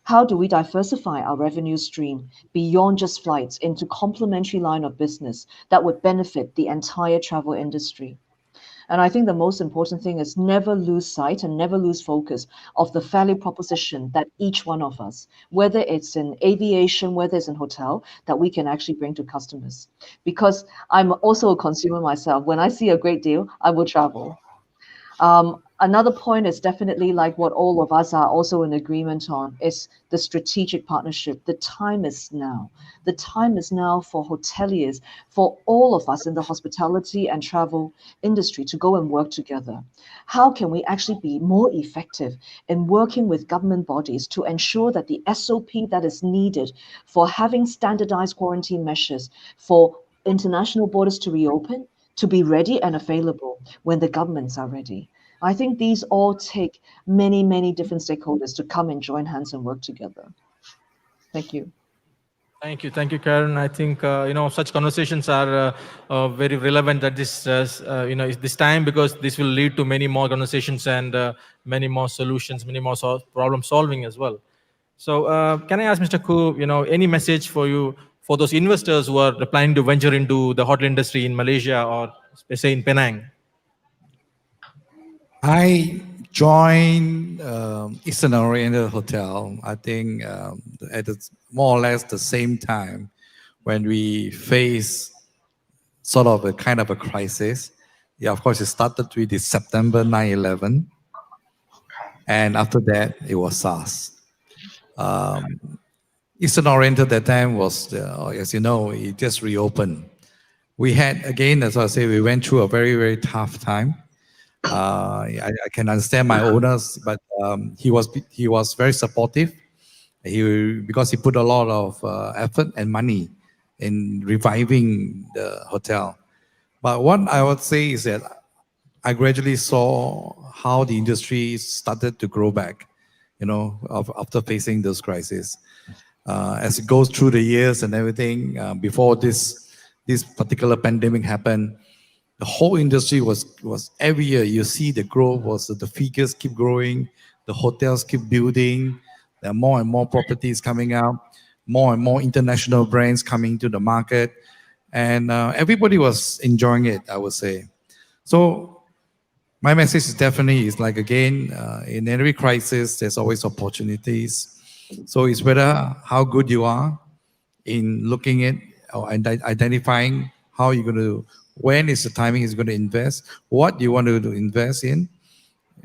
How do we diversify our revenue stream beyond just flights into complementary line of business that would benefit the entire travel industry? And I think the most important thing is never lose sight and never lose focus of the value proposition that each one of us, whether it's in aviation, whether it's in hotel, that we can actually bring to customers. Because I'm also a consumer myself. When I see a great deal, I will travel. Another point is definitely like what all of us are also in agreement on is the strategic partnership. The time is now. The time is now for hoteliers, for all of us in the hospitality and travel industry to go and work together. How can we actually be more effective in working with government bodies to ensure that the SOP that is needed for having standardized quarantine measures for international borders to reopen, to be ready and available when the governments are ready? I think these all take many different stakeholders to come and join hands and work together. Thank you. Thank you, Karen. I think such conversations are very relevant at this this time because this will lead to many more conversations and many more solutions, many more problem solving as well. So can I ask Mr. Khoo, any message for you for those investors who are planning to venture into the hotel industry in Malaysia or say in Penang? I joined Eastern Oriental Hotel, I think at more or less the same time when we faced sort of a kind of a crisis. Yeah, of course, it started with the September 9/11. And after that, it was SARS. Eastern Oriental at that time was, as you know, it just reopened. We had, again, as I say, we went through a very tough time. I can understand my owners, but he was very supportive. Because he put a lot of effort and money in reviving the hotel. But what I would say is that I gradually saw how the industry started to grow back, after facing those crises. As it goes through the years and everything, before this particular pandemic happened, the whole industry was every year you see the growth was the figures keep growing, the hotels keep building, there are more and more properties coming out, more and more international brands coming to the market, and everybody was enjoying it, I would say. So my message is definitely like again, in every crisis there's always opportunities. So it's whether how good you are in looking at or identifying how you're going to, when is the timing is going to invest, what you want to invest in,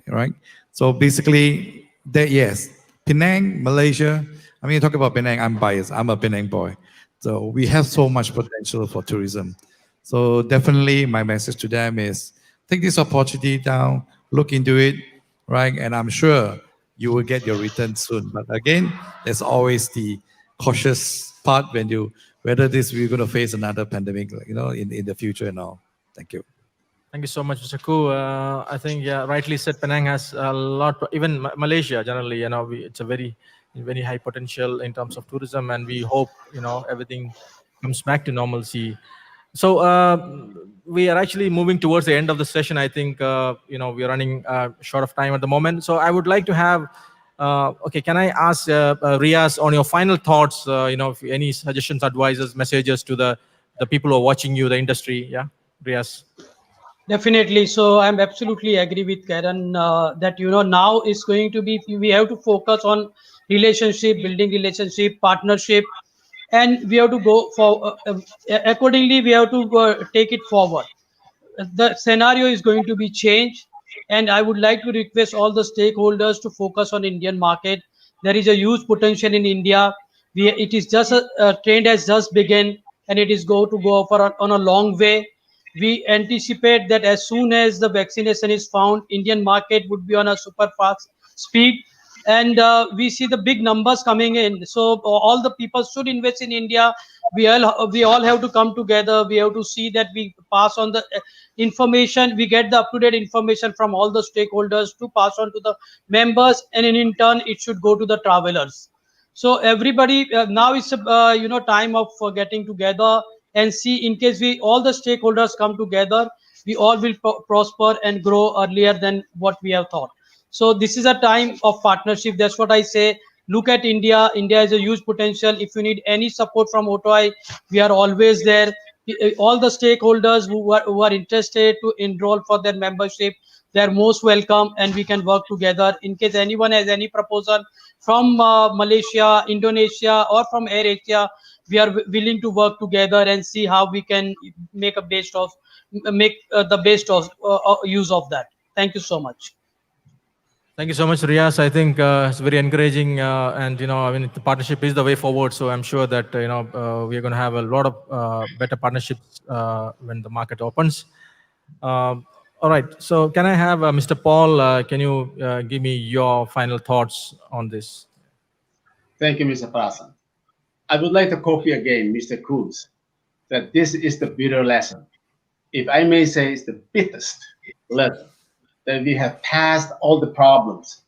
right? So basically, that yes, Penang, Malaysia. I mean, you talk about Penang. I'm biased. I'm a Penang boy, so we have so much potential for tourism. So definitely, my message to them is take this opportunity down, look into it, right? And I'm sure you will get your return soon. But again, there's always the cautious part when you whether this we're going to face another pandemic, in the future and all. Thank you. Thank you so much, Mr. Khoo. I think, yeah, rightly said, Penang has a lot, even Malaysia generally, it's a very, very high potential in terms of tourism, and we hope, everything comes back to normalcy. So we are actually moving towards the end of the session. I think, we are running short of time at the moment. So I would like to have, okay, can I ask Riaz on your final thoughts, if any suggestions, advices, messages to the people who are watching you, the industry, yeah, Riaz. Definitely. So I'm absolutely agree with Karen that now is going to be, we have to focus on relationship, building relationship, partnership, and we have to go for accordingly. We have to take it forward. The scenario is going to be changed, and I would like to request all the stakeholders to focus on Indian market. There is a huge potential in India. It is just a trend has just begun, and it is going to go for on a long way. We anticipate that as soon as the vaccination is found, Indian market would be on a super fast speed, and we see the big numbers coming in. So all the people should invest in India. We all have to come together. We have to see that we pass on the information. We get the up-to-date information from all the stakeholders to pass on to the members, and in turn, it should go to the travelers. So everybody now is time of getting together and see, in case we all the stakeholders come together, we all will prosper and grow earlier than what we have thought. So this is a time of partnership. That's what I say. Look at India. India has a huge potential. If you need any support from OTOAI, we are always there. All the stakeholders who are interested to enroll for their membership, they are most welcome, and we can work together. In case anyone has any proposal from Malaysia, Indonesia, or from Airasia, we are willing to work together and see how we can make the best of use of that. Thank you so much. Thank you so much, Riaz. I think it's very encouraging, and I mean, the partnership is the way forward. So I'm sure that we are going to have a lot of better partnerships when the market opens. All right. So can I have Mr. Paul? Can you give me your final thoughts on this? Thank you, Mr. Presanth. I would like to copy again Mr. Khoo, that this is the bitter lesson. If I may say, it's the bitterest lesson, that we have passed all the problems.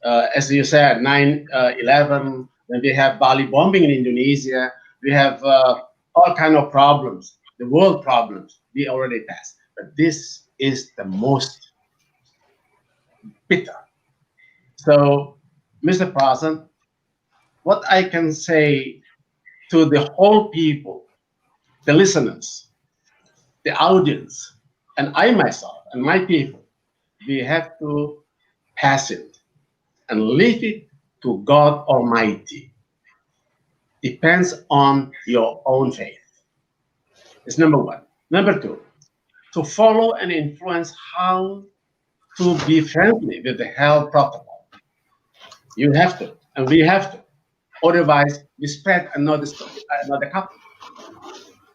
As you said, 9/11, when we have Bali bombing in Indonesia, we have all kind of problems, the world problems we already passed. But this is the most bitter. So, Mr. President, what I can say to the whole people, the listeners, the audience, and I myself and my people, we have to pass it and leave it to God Almighty. Depends on your own faith. It's number one. Number two, to follow and influence how to be friendly with the health protocol. You have to, and we have to. Otherwise, we spread another cup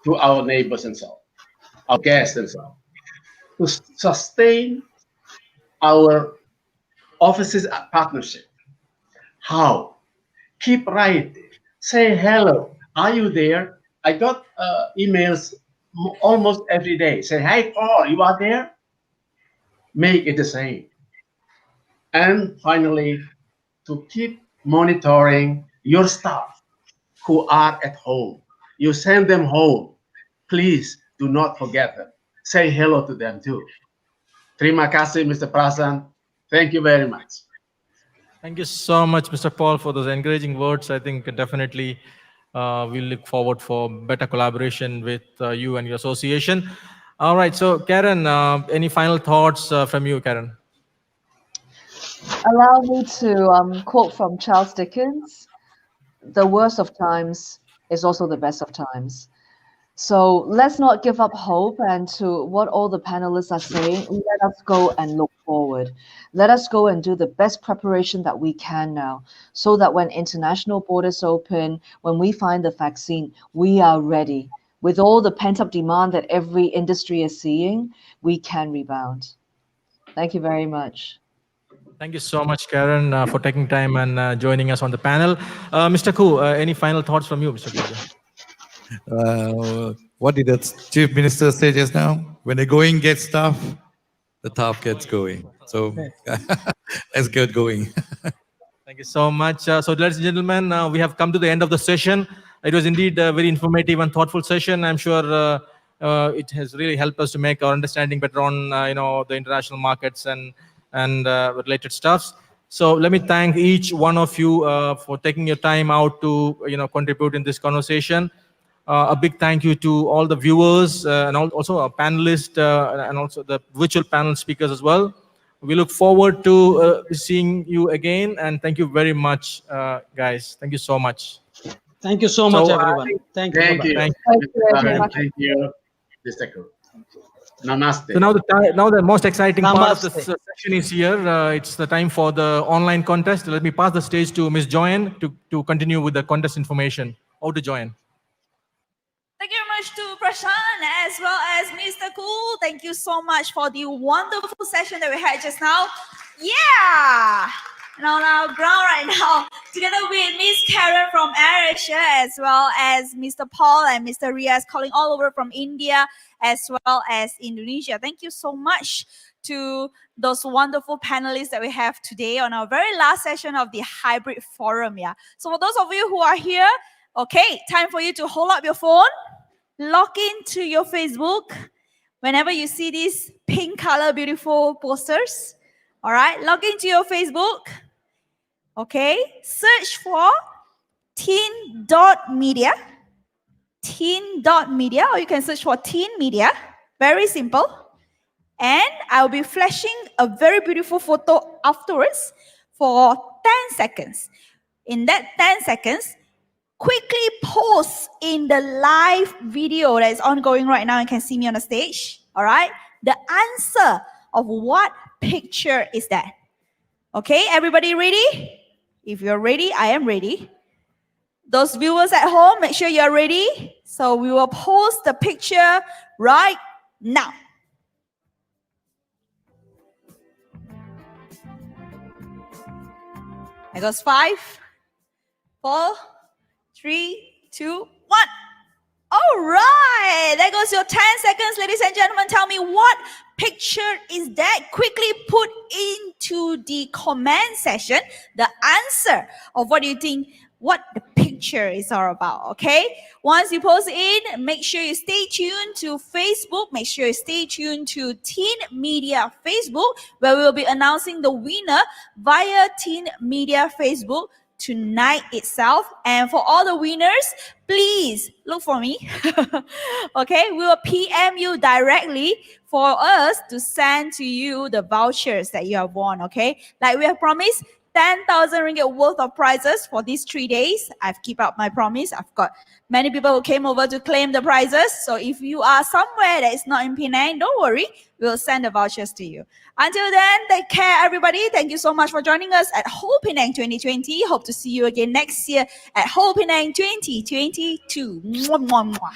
to our neighbors and so, our guests and so. To sustain our offices partnership. How? Keep writing. Say hello. Are you there? I got emails almost every day. Say, hey, Paul, you are there? Make it the same. And finally, to keep monitoring your staff who are at home. You send them home. Please do not forget them. Say hello to them too. Terima kasih, Mr. Presanth. Thank you very much. Thank you so much, Mr. Paul, for those encouraging words. I think definitely we'll look forward for better collaboration with you and your association. All right. So, Karen, any final thoughts from you, Karen? Allow me to quote from Charles Dickens. the worst of times is also the best of times. So let's not give up hope. And to what all the panelists are saying, let us go and look forward. Let us go and do the best preparation that we can now, so that when international borders open, when we find the vaccine, we are ready. With all the pent-up demand that every industry is seeing, we can rebound. Thank you very much. Thank you so much, Karen, for taking time and joining us on the panel. Mr. Khoo, any final thoughts from you, Mr. Khoo? What did the Chief Minister say just now? When the going gets tough, the tough gets going. So let's get going. Thank you so much. So, ladies and gentlemen, we have come to the end of the session. It was indeed a very informative and thoughtful session. I'm sure it has really helped us to make our understanding better on the international markets and related stuffs. So let me thank each one of you for taking your time out to contribute in this conversation. A big thank you to all the viewers and also our panelists and also the virtual panel speakers as well. We look forward to seeing you again, and thank you very much, guys. Thank you so much. Thank you so much, everyone. Thank you. Thank you. Thank you very much. Thank you, Mr. Khoo. Namaste. So now the most exciting part of this Namaste. session is here. It's the time for the online contest. Let me pass the stage to Ms. Joanne to continue with the contest information. Over to Joanne. Thank you very much to Presanth as well as Mr. Khoo. Thank you so much for the wonderful session that we had just now. Yeah! And on our ground right now, together with Miss Karen from Airasia, as well as Mr. Paul and Mr. Riaz calling all over from India, as well as Indonesia. Thank you so much to those wonderful panelists that we have today on our very last session of the hybrid forum. Yeah. So for those of you who are here, okay, time for you to hold up your phone, log into your Facebook. Whenever you see these pink color beautiful posters, all right, log into your Facebook. Okay, search for teen.media, teen.media, or you can search for teen media. Very simple. And I'll be flashing a very beautiful photo afterwards for 10 seconds. In that 10 seconds, quickly post in the live video that is ongoing right now. You can see me on the stage. All right, the answer of what picture is that? Okay, everybody ready? If you're ready, I am ready. Those viewers at home, make sure you're ready. So we will post the picture right now. It goes 5, 4, 3, 2, 1. All right, there goes your 10 seconds, ladies and gentlemen. Tell me what picture is that? Quickly put into the comment section the answer of what you think, what the picture is all about, okay? Once you post in, make sure you stay tuned to Facebook. Make sure you stay tuned to Teen Media Facebook, where we will be announcing the winner via Teen Media Facebook tonight itself. And for all the winners, please look for me. Okay, we will PM you directly for us to send to you the vouchers that you have won. Okay, like we have promised, 10,000 ringgit worth of prizes for these 3 days. I've kept up my promise. I've got many people who came over to claim the prizes. So if you are somewhere that is not in Penang, don't worry, we'll send the vouchers to you. Until then, take care, everybody. Thank you so much for joining us at Whole Penang 2020. Hope to see you again next year at Whole Penang 2022. Mwah, mwah, mwah.